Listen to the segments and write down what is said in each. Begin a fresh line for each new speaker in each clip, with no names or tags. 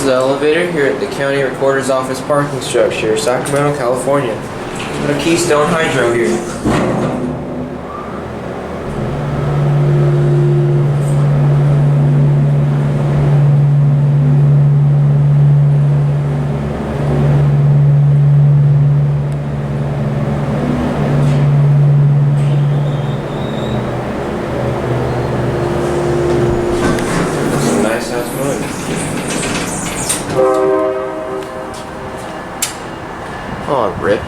the elevator here at the County Recorder's Office parking structure, Sacramento, California. Got a Keystone hydro here. Oh, rip.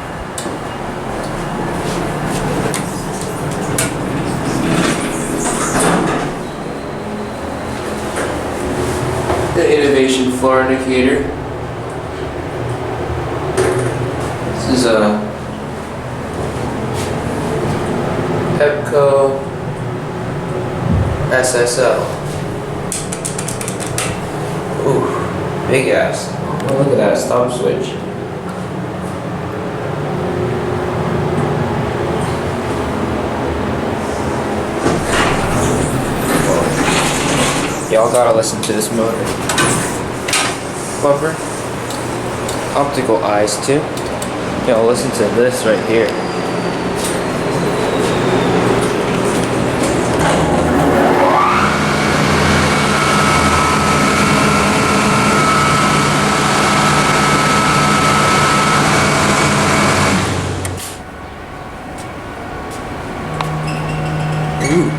The innovation floor indicator. This is a EPCO SSL. Ooh, big ass. Oh, look at that stop switch. Y'all gotta listen to this motor. Bumper. Optical eyes too. Y'all listen to this right here. Ooh.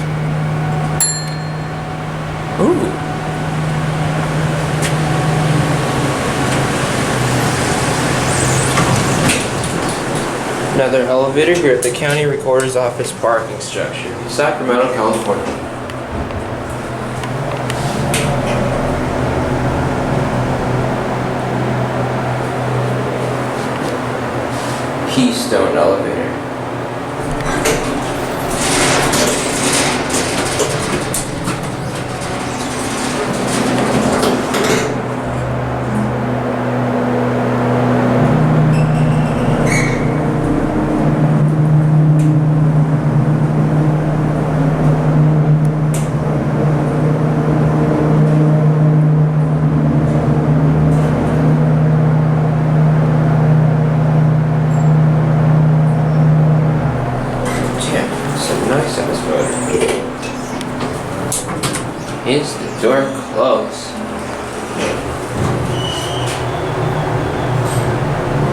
Ooh. Another elevator here at the County Recorder's Office parking structure, Sacramento, California. Keystone elevator. Nice ass motor. Is the door closed?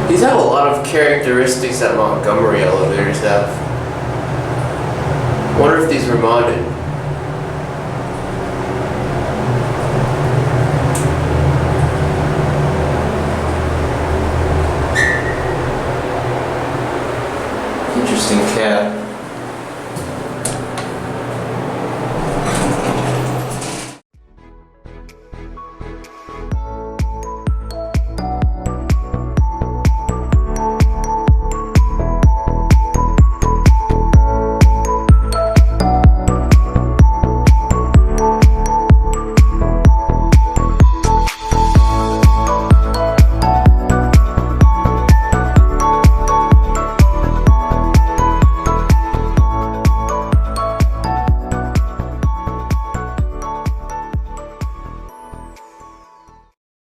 These have a lot of characteristics that Montgomery elevators have. I wonder if these were modded. Interesting cab.